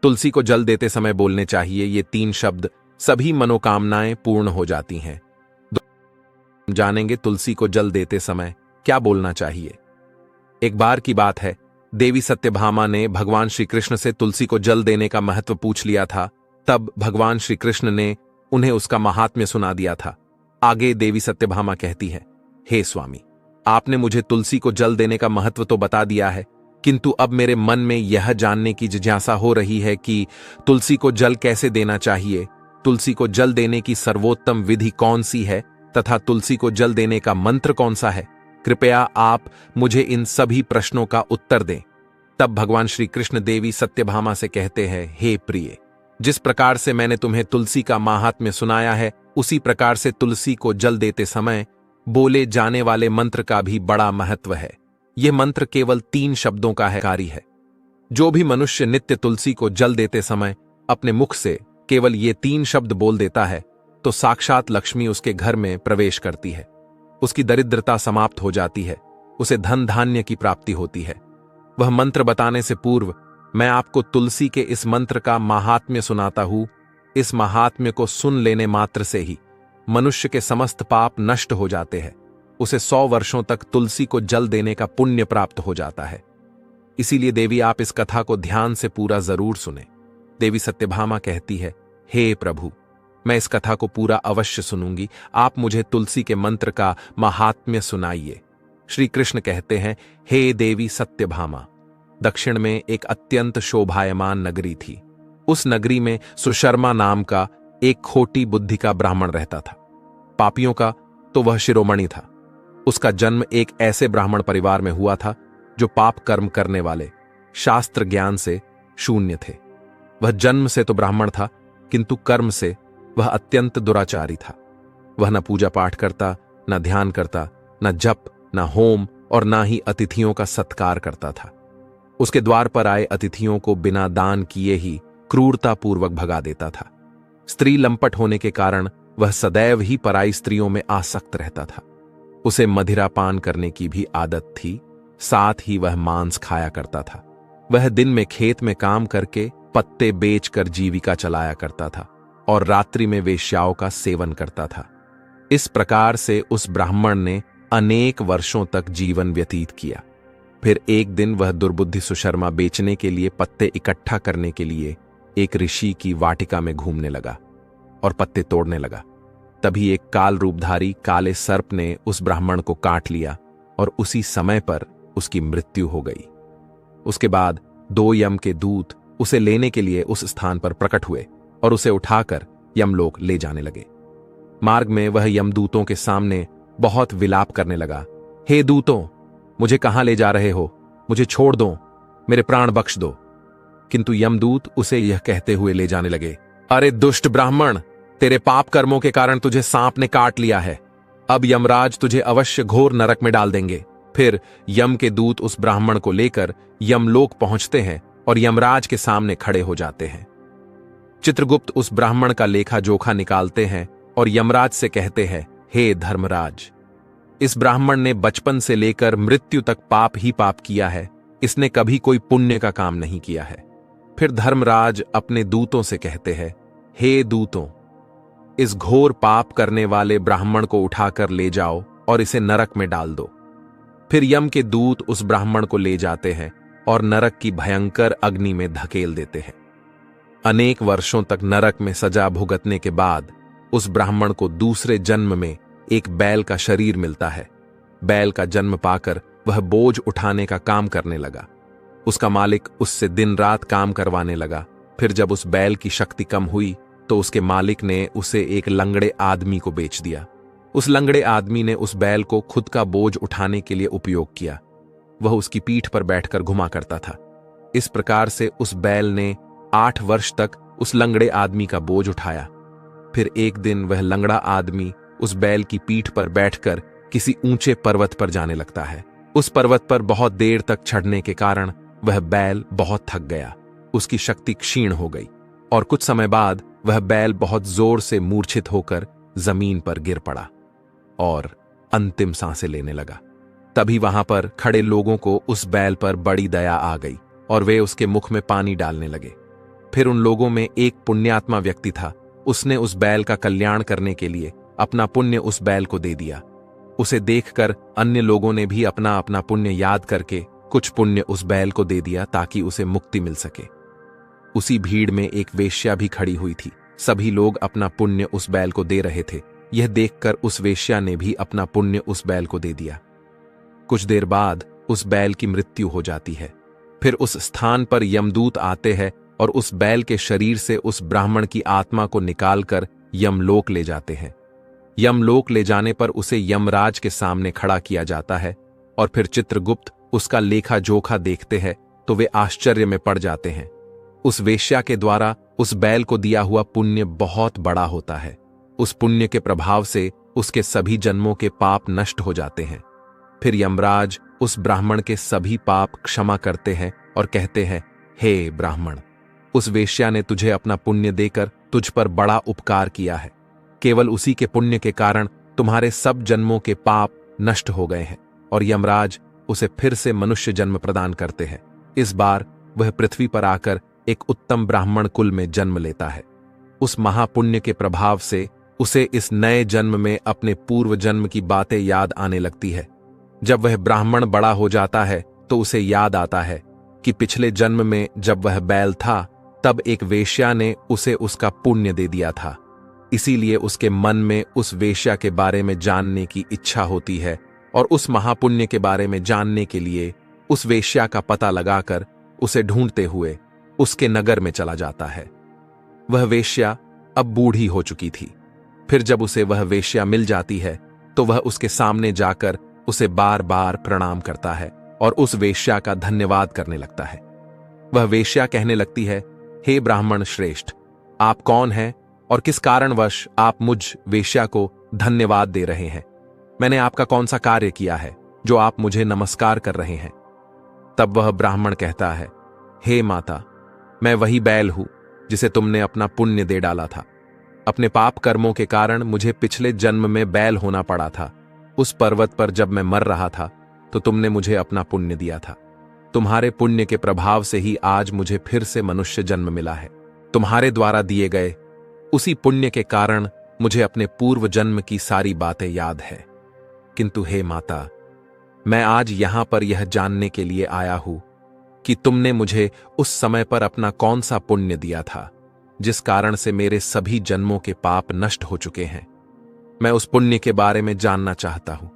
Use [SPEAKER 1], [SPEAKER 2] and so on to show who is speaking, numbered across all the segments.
[SPEAKER 1] तुलसी को जल देते समय बोलने चाहिए ये 3 शब्द, सभी मनोकामनाएं पूर्ण हो जाती हैं। जानेंगे तुलसी को जल देते समय क्या बोलना चाहिए। एक बार की बात है, देवी सत्यभामा ने भगवान श्री कृष्ण से तुलसी को जल देने का महत्व पूछ लिया था। तब भगवान श्री कृष्ण ने उन्हें उसका महात्म्य सुना दिया था। आगे देवी सत्यभामा कहती है, हे स्वामी, आपने मुझे तुलसी को जल देने का महत्व तो बता दिया है, किंतु अब मेरे मन में यह जानने की जिज्ञासा हो रही है कि तुलसी को जल कैसे देना चाहिए, तुलसी को जल देने की सर्वोत्तम विधि कौन सी है तथा तुलसी को जल देने का मंत्र कौन सा है। कृपया आप मुझे इन सभी प्रश्नों का उत्तर दें। तब भगवान श्री कृष्ण देवी सत्यभामा से कहते हैं, हे प्रिय, जिस प्रकार से मैंने तुम्हें तुलसी का महात्म्य सुनाया है, उसी प्रकार से तुलसी को जल देते समय बोले जाने वाले मंत्र का भी बड़ा महत्व है। यह मंत्र केवल 3 शब्दों का है। जो भी मनुष्य नित्य तुलसी को जल देते समय अपने मुख से केवल ये 3 शब्द बोल देता है, तो साक्षात लक्ष्मी उसके घर में प्रवेश करती है, उसकी दरिद्रता समाप्त हो जाती है, उसे धन धान्य की प्राप्ति होती है। वह मंत्र बताने से पूर्व मैं आपको तुलसी के इस मंत्र का महात्म्य सुनाता हूं। इस महात्म्य को सुन लेने मात्र से ही मनुष्य के समस्त पाप नष्ट हो जाते हैं। उसे 100 वर्षों तक तुलसी को जल देने का पुण्य प्राप्त हो जाता है। इसीलिए देवी, आप इस कथा को ध्यान से पूरा जरूर सुने। देवी सत्यभामा कहती है, हे प्रभु, मैं इस कथा को पूरा अवश्य सुनूंगी, आप मुझे तुलसी के मंत्र का महात्म्य सुनाइए। श्री कृष्ण कहते हैं, हे देवी सत्यभामा, दक्षिण में एक अत्यंत शोभायमान नगरी थी। उस नगरी में सुशर्मा नाम का एक खोटी बुद्धि का ब्राह्मण रहता था। पापियों का तो वह शिरोमणि था। उसका जन्म एक ऐसे ब्राह्मण परिवार में हुआ था जो पाप कर्म करने वाले, शास्त्र ज्ञान से शून्य थे। वह जन्म से तो ब्राह्मण था, किंतु कर्म से वह अत्यंत दुराचारी था। वह न पूजा पाठ करता, न ध्यान करता, न जप, न होम और न ही अतिथियों का सत्कार करता था। उसके द्वार पर आए अतिथियों को बिना दान किए ही क्रूरतापूर्वक भगा देता था। स्त्री लंपट होने के कारण वह सदैव ही पराई स्त्रियों में आसक्त रहता था। उसे मदिरा पान करने की भी आदत थी, साथ ही वह मांस खाया करता था। वह दिन में खेत में काम करके पत्ते बेचकर जीविका चलाया करता था और रात्रि में वेश्याओं का सेवन करता था। इस प्रकार से उस ब्राह्मण ने अनेक वर्षों तक जीवन व्यतीत किया। फिर एक दिन वह दुर्बुद्धि सुशर्मा बेचने के लिए पत्ते इकट्ठा करने के लिए एक ऋषि की वाटिका में घूमने लगा और पत्ते तोड़ने लगा। तभी एक काल रूपधारी काले सर्प ने उस ब्राह्मण को काट लिया और उसी समय पर उसकी मृत्यु हो गई। उसके बाद 2 यम के दूत उसे लेने के लिए उस स्थान पर प्रकट हुए और उसे उठाकर यमलोक ले जाने लगे। मार्ग में वह यमदूतों के सामने बहुत विलाप करने लगा, हे दूतों, मुझे कहां ले जा रहे हो? मुझे छोड़ दो, मेरे प्राण बख्श दो। किंतु यमदूत उसे यह कहते हुए ले जाने लगे, अरे दुष्ट ब्राह्मण, तेरे पाप कर्मों के कारण तुझे सांप ने काट लिया है। अब यमराज तुझे अवश्य घोर नरक में डाल देंगे। फिर यम के दूत उस ब्राह्मण को लेकर यमलोक पहुंचते हैं और यमराज के सामने खड़े हो जाते हैं। चित्रगुप्त उस ब्राह्मण का लेखा जोखा निकालते हैं और यमराज से कहते हैं, हे धर्मराज, इस ब्राह्मण ने बचपन से लेकर मृत्यु तक पाप ही पाप किया है, इसने कभी कोई पुण्य का काम नहीं किया है। फिर धर्मराज अपने दूतों से कहते हैं, हे दूतों, इस घोर पाप करने वाले ब्राह्मण को उठाकर ले जाओ और इसे नरक में डाल दो। फिर यम के दूत उस ब्राह्मण को ले जाते हैं और नरक की भयंकर अग्नि में धकेल देते हैं। अनेक वर्षों तक नरक में सजा भुगतने के बाद उस ब्राह्मण को दूसरे जन्म में एक बैल का शरीर मिलता है। बैल का जन्म पाकर वह बोझ उठाने का काम करने लगा। उसका मालिक उससे दिन रात काम करवाने लगा। फिर जब उस बैल की शक्ति कम हुई तो उसके मालिक ने उसे एक लंगड़े आदमी को बेच दिया। उस लंगड़े आदमी ने उस बैल को खुद का बोझ उठाने के लिए उपयोग किया। वह उसकी पीठ पर बैठकर घुमा करता था। इस प्रकार से उस बैल ने 8 वर्ष तक उस लंगड़े आदमी का बोझ उठाया। फिर एक दिन वह लंगड़ा आदमी उस बैल की पीठ पर बैठकर किसी ऊंचे पर्वत पर जाने लगता है। उस पर्वत पर बहुत देर तक चढ़ने के कारण वह बैल बहुत थक गया, उसकी शक्ति क्षीण हो गई और कुछ समय बाद वह बैल बहुत जोर से मूर्छित होकर जमीन पर गिर पड़ा और अंतिम सांसें लेने लगा। तभी वहां पर खड़े लोगों को उस बैल पर बड़ी दया आ गई और वे उसके मुख में पानी डालने लगे। फिर उन लोगों में एक पुण्यात्मा व्यक्ति था। उसने उस बैल का कल्याण करने के लिए अपना पुण्य उस बैल को दे दिया। उसे देखकर अन्य लोगों ने भी अपना अपना पुण्य याद करके कुछ पुण्य उस बैल को दे दिया ताकि उसे मुक्ति मिल सके। उसी भीड़ में एक वेश्या भी खड़ी हुई थी। सभी लोग अपना पुण्य उस बैल को दे रहे थे। यह देखकर उस वेश्या ने भी अपना पुण्य उस बैल को दे दिया। कुछ देर बाद उस बैल की मृत्यु हो जाती है। फिर उस स्थान पर यमदूत आते हैं और उस बैल के शरीर से उस ब्राह्मण की आत्मा को निकालकर यमलोक ले जाते हैं। यमलोक ले जाने पर उसे यमराज के सामने खड़ा किया जाता है और फिर चित्रगुप्त उसका लेखा जोखा देखते हैं तो वे आश्चर्य में पड़ जाते हैं। उस वेश्या के द्वारा उस बैल को दिया हुआ पुण्य बहुत बड़ा होता है। उस पुण्य के प्रभाव से उसके सभी जन्मों के पाप नष्ट हो जाते हैं। फिर यमराज उस ब्राह्मण के सभी पाप क्षमा करते हैं और कहते हैं, हे ब्राह्मण, उस वेश्या ने तुझे अपना पुण्य देकर तुझ पर बड़ा उपकार किया है। केवल उसी के पुण्य के कारण तुम्हारे सब जन्मों के पाप नष्ट हो गए हैं और यमराज उसे फिर से मनुष्य जन्म प्रदान करते हैं। इस बार वह पृथ्वी पर आकर एक उत्तम ब्राह्मण कुल में जन्म लेता है। उस महापुण्य के प्रभाव से उसे इस नए जन्म में अपने पूर्व जन्म की बातें याद आने लगती है। जब वह ब्राह्मण बड़ा हो जाता है तो उसे याद आता है कि पिछले जन्म में जब वह बैल था तब एक वेश्या ने उसे उसका पुण्य दे दिया था। इसीलिए उसके मन में उस वेश्या के बारे में जानने की इच्छा होती है और उस महापुण्य के बारे में जानने के लिए उस वेश्या का पता लगाकर उसे ढूंढते हुए उसके नगर में चला जाता है। वह वेश्या अब बूढ़ी हो चुकी थी। फिर जब उसे वह वेश्या मिल जाती है तो वह उसके सामने जाकर उसे बार बार प्रणाम करता है और उस वेश्या का धन्यवाद करने लगता है। वह वेश्या कहने लगती है, हे ब्राह्मण श्रेष्ठ, आप कौन हैं और किस कारणवश आप मुझ वेश्या को धन्यवाद दे रहे हैं? मैंने आपका कौन सा कार्य किया है जो आप मुझे नमस्कार कर रहे हैं? तब वह ब्राह्मण कहता है, हे माता, मैं वही बैल हूं जिसे तुमने अपना पुण्य दे डाला था। अपने पाप कर्मों के कारण मुझे पिछले जन्म में बैल होना पड़ा था। उस पर्वत पर जब मैं मर रहा था तो तुमने मुझे अपना पुण्य दिया था। तुम्हारे पुण्य के प्रभाव से ही आज मुझे फिर से मनुष्य जन्म मिला है। तुम्हारे द्वारा दिए गए उसी पुण्य के कारण मुझे अपने पूर्व जन्म की सारी बातें याद है। किंतु हे माता, मैं आज यहां पर यह जानने के लिए आया हूं कि तुमने मुझे उस समय पर अपना कौन सा पुण्य दिया था जिस कारण से मेरे सभी जन्मों के पाप नष्ट हो चुके हैं। मैं उस पुण्य के बारे में जानना चाहता हूं।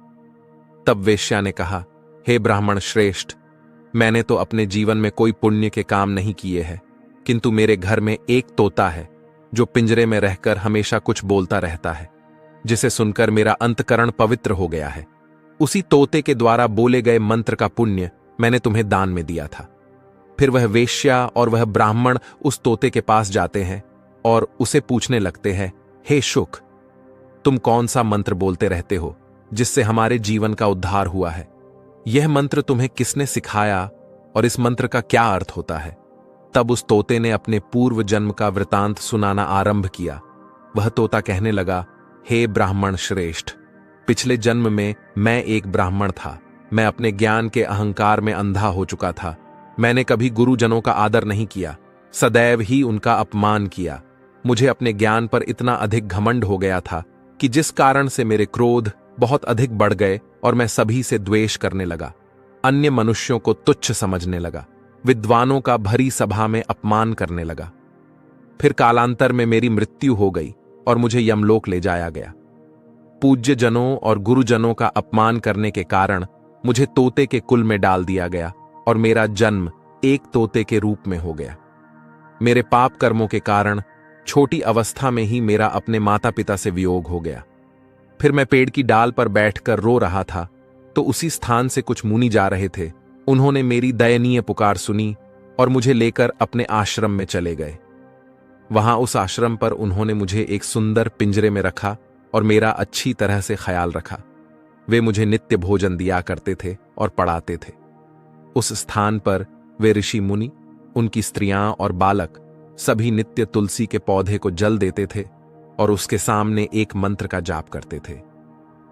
[SPEAKER 1] तब वेश्या ने कहा, हे ब्राह्मण श्रेष्ठ, मैंने तो अपने जीवन में कोई पुण्य के काम नहीं किए हैं, किंतु मेरे घर में एक तोता है जो पिंजरे में रहकर हमेशा कुछ बोलता रहता है, जिसे सुनकर मेरा अंतकरण पवित्र हो गया है। उसी तोते के द्वारा बोले गए मंत्र का पुण्य मैंने तुम्हें दान में दिया था। फिर वह वेश्या और वह ब्राह्मण उस तोते के पास जाते हैं और उसे पूछने लगते हैं, हे शुक, तुम कौन सा मंत्र बोलते रहते हो जिससे हमारे जीवन का उद्धार हुआ है? यह मंत्र तुम्हें किसने सिखाया और इस मंत्र का क्या अर्थ होता है? तब उस तोते ने अपने पूर्व जन्म का वृतांत सुनाना आरंभ किया। वह तोता कहने लगा, हे ब्राह्मण श्रेष्ठ, पिछले जन्म में मैं एक ब्राह्मण था। मैं अपने ज्ञान के अहंकार में अंधा हो चुका था। मैंने कभी गुरुजनों का आदर नहीं किया, सदैव ही उनका अपमान किया। मुझे अपने ज्ञान पर इतना अधिक घमंड हो गया था कि जिस कारण से मेरे क्रोध बहुत अधिक बढ़ गए और मैं सभी से द्वेष करने लगा। अन्य मनुष्यों को तुच्छ समझने लगा, विद्वानों का भरी सभा में अपमान करने लगा। फिर कालांतर में मेरी मृत्यु हो गई और मुझे यमलोक ले जाया गया। पूज्य जनों और गुरुजनों का अपमान करने के कारण मुझे तोते के कुल में डाल दिया गया और मेरा जन्म एक तोते के रूप में हो गया। मेरे पाप कर्मों के कारण छोटी अवस्था में ही मेरा अपने माता पिता से वियोग हो गया। फिर मैं पेड़ की डाल पर बैठकर रो रहा था तो उसी स्थान से कुछ मुनि जा रहे थे। उन्होंने मेरी दयनीय पुकार सुनी और मुझे लेकर अपने आश्रम में चले गए। वहां उस आश्रम पर उन्होंने मुझे एक सुंदर पिंजरे में रखा और मेरा अच्छी तरह से ख्याल रखा। वे मुझे नित्य भोजन दिया करते थे और पढ़ाते थे। उस स्थान पर वे ऋषि मुनि, उनकी स्त्रियां और बालक सभी नित्य तुलसी के पौधे को जल देते थे और उसके सामने एक मंत्र का जाप करते थे।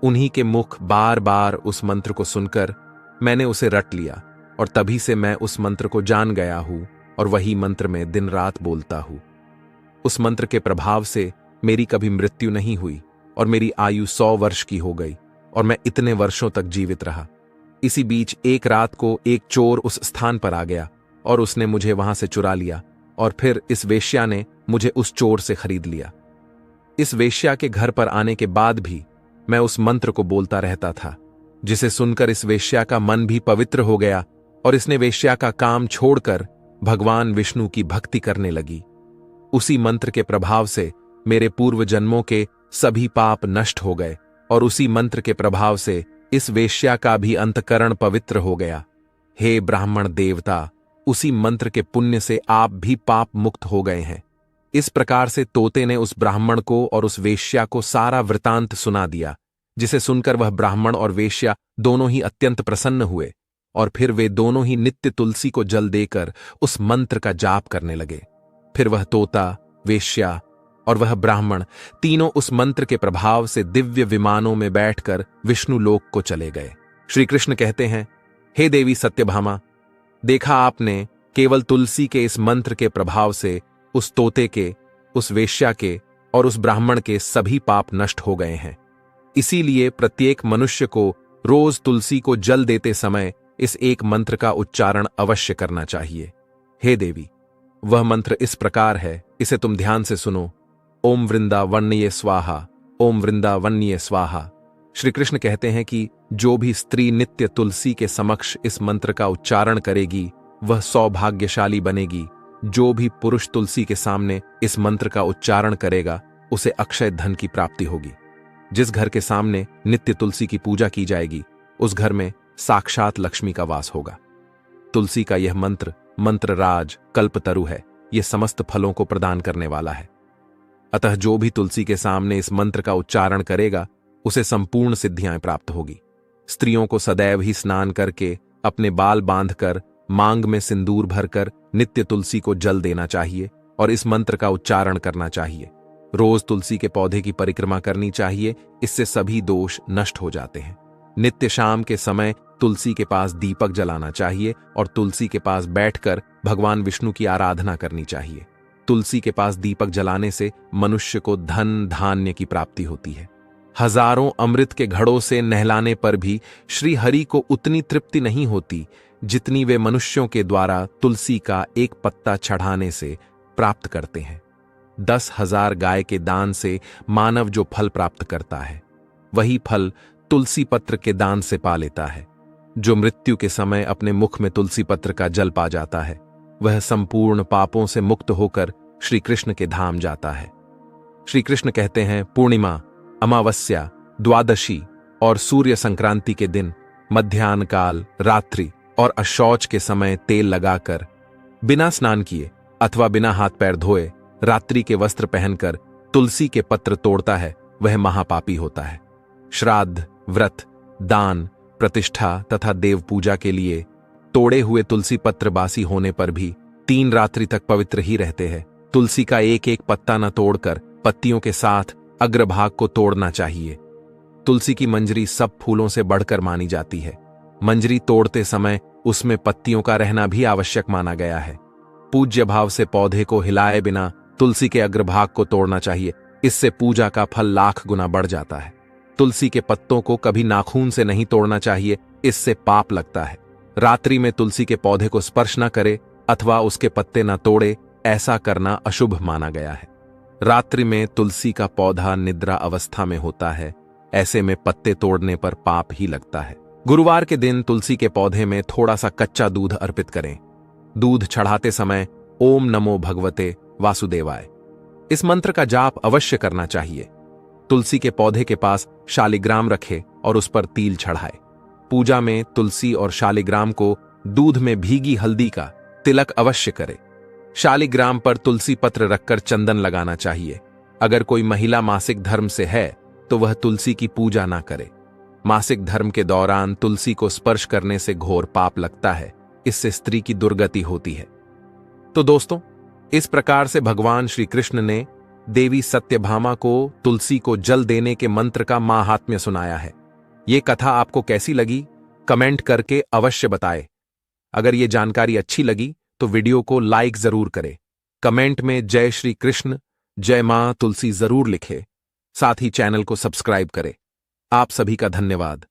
[SPEAKER 1] उन्हीं के मुख बार बार उस मंत्र को सुनकर मैंने उसे रट लिया और तभी से मैं उस मंत्र को जान गया हूं और वही मंत्र मैं दिन रात बोलता हूं। उस मंत्र के प्रभाव से मेरी कभी मृत्यु नहीं हुई और मेरी आयु 100 वर्ष की हो गई और मैं इतने वर्षों तक जीवित रहा। इसी बीच एक रात को एक चोर उस स्थान पर आ गया और उसने मुझे वहां से चुरा लिया और फिर इस वेश्या ने मुझे उस चोर से खरीद लिया। इस वेश्या के घर पर आने के बाद भी मैं उस मंत्र को बोलता रहता था, जिसे सुनकर इस वेश्या का मन भी पवित्र हो गया और इसने वेश्या का काम छोड़कर भगवान विष्णु की भक्ति करने लगी। उसी मंत्र के प्रभाव से मेरे पूर्व जन्मों के सभी पाप नष्ट हो गए और उसी मंत्र के प्रभाव से इस वेश्या का भी अंतकरण पवित्र हो गया। हे ब्राह्मण देवता, उसी मंत्र के पुण्य से आप भी पाप मुक्त हो गए हैं। इस प्रकार से तोते ने उस ब्राह्मण को और उस वेश्या को सारा वृतांत सुना दिया, जिसे सुनकर वह ब्राह्मण और वेश्या दोनों ही अत्यंत प्रसन्न हुए और फिर वे दोनों ही नित्य तुलसी को जल देकर उस मंत्र का जाप करने लगे। फिर वह तोता, वेश्या और वह ब्राह्मण तीनों उस मंत्र के प्रभाव से दिव्य विमानों में बैठकर विष्णु लोक को चले गए। श्री कृष्ण कहते हैं, हे देवी सत्यभामा, देखा आपने, केवल तुलसी के इस मंत्र के प्रभाव से उस तोते के, उस वेश्या के और उस ब्राह्मण के सभी पाप नष्ट हो गए हैं। इसीलिए प्रत्येक मनुष्य को रोज तुलसी को जल देते समय इस एक मंत्र का उच्चारण अवश्य करना चाहिए। हे देवी, वह मंत्र इस प्रकार है, इसे तुम ध्यान से सुनो। ओम वृंदावन्ये स्वाहा, ओम वृंदावन्ये स्वाहा। श्री कृष्ण कहते हैं कि जो भी स्त्री नित्य तुलसी के समक्ष इस मंत्र का उच्चारण करेगी वह सौभाग्यशाली बनेगी। जो भी पुरुष तुलसी के सामने इस मंत्र का उच्चारण करेगा उसे अक्षय धन की प्राप्ति होगी। जिस घर के सामने नित्य तुलसी की पूजा की जाएगी उस घर में साक्षात लक्ष्मी का वास होगा। तुलसी का यह मंत्र मंत्रराज कल्पतरु है, यह समस्त फलों को प्रदान करने वाला है। अतः जो भी तुलसी के सामने इस मंत्र का उच्चारण करेगा उसे संपूर्ण सिद्धियां प्राप्त होगी। स्त्रियों को सदैव ही स्नान करके, अपने बाल बांधकर, मांग में सिंदूर भरकर नित्य तुलसी को जल देना चाहिए और इस मंत्र का उच्चारण करना चाहिए। रोज तुलसी के पौधे की परिक्रमा करनी चाहिए, इससे सभी दोष नष्ट हो जाते हैं। नित्य शाम के समय तुलसी के पास दीपक जलाना चाहिए और तुलसी के पास बैठकर भगवान विष्णु की आराधना करनी चाहिए। तुलसी के पास दीपक जलाने से मनुष्य को धन धान्य की प्राप्ति होती है। हजारों अमृत के घड़ों से नहलाने पर भी श्री हरि को उतनी तृप्ति नहीं होती जितनी वे मनुष्यों के द्वारा तुलसी का एक पत्ता चढ़ाने से प्राप्त करते हैं। 10,000 गाय के दान से मानव जो फल प्राप्त करता है वही फल तुलसी पत्र के दान से पा लेता है। जो मृत्यु के समय अपने मुख में तुलसी पत्र का जल पा जाता है वह संपूर्ण पापों से मुक्त होकर श्री कृष्ण के धाम जाता है। श्री कृष्ण कहते हैं, पूर्णिमा, अमावस्या, द्वादशी और सूर्य संक्रांति के दिन मध्याह्न काल, रात्रि और अशौच के समय तेल लगाकर बिना स्नान किए अथवा बिना हाथ पैर धोए रात्रि के वस्त्र पहनकर तुलसी के पत्र तोड़ता है वह महापापी होता है। श्राद्ध, व्रत, दान, प्रतिष्ठा तथा देव पूजा के लिए तोड़े हुए तुलसी पत्र बासी होने पर भी 3 रात्रि तक पवित्र ही रहते हैं। तुलसी का एक एक पत्ता न तोड़कर पत्तियों के साथ अग्रभाग को तोड़ना चाहिए। तुलसी की मंजरी सब फूलों से बढ़कर मानी जाती है। मंजरी तोड़ते समय उसमें पत्तियों का रहना भी आवश्यक माना गया है। पूज्य भाव से पौधे को हिलाए बिना तुलसी के अग्रभाग को तोड़ना चाहिए, इससे पूजा का फल लाख गुना बढ़ जाता है। तुलसी के पत्तों को कभी नाखून से नहीं तोड़ना चाहिए, इससे पाप लगता है। रात्रि में तुलसी के पौधे को स्पर्श न करे अथवा उसके पत्ते न तोड़े, ऐसा करना अशुभ माना गया है। रात्रि में तुलसी का पौधा निद्रा अवस्था में होता है, ऐसे में पत्ते तोड़ने पर पाप ही लगता है। गुरुवार के दिन तुलसी के पौधे में थोड़ा सा कच्चा दूध अर्पित करें। दूध चढ़ाते समय ओम नमो भगवते वासुदेवाय इस मंत्र का जाप अवश्य करना चाहिए। तुलसी के पौधे के पास शालिग्राम रखे और उस पर तिल चढ़ाए। पूजा में तुलसी और शालिग्राम को दूध में भीगी हल्दी का तिलक अवश्य करे। शालिग्राम पर तुलसी पत्र रखकर चंदन लगाना चाहिए। अगर कोई महिला मासिक धर्म से है तो वह तुलसी की पूजा ना करे। मासिक धर्म के दौरान तुलसी को स्पर्श करने से घोर पाप लगता है, इससे स्त्री की दुर्गति होती है। तो दोस्तों, इस प्रकार से भगवान श्री कृष्ण ने देवी सत्यभामा को तुलसी को जल देने के मंत्र का माहात्म्य सुनाया है। ये कथा आपको कैसी लगी कमेंट करके अवश्य बताएं। अगर ये जानकारी अच्छी लगी तो वीडियो को लाइक जरूर करें। कमेंट में जय श्री कृष्ण, जय मां तुलसी जरूर लिखे। साथ ही चैनल को सब्सक्राइब करें। आप सभी का धन्यवाद।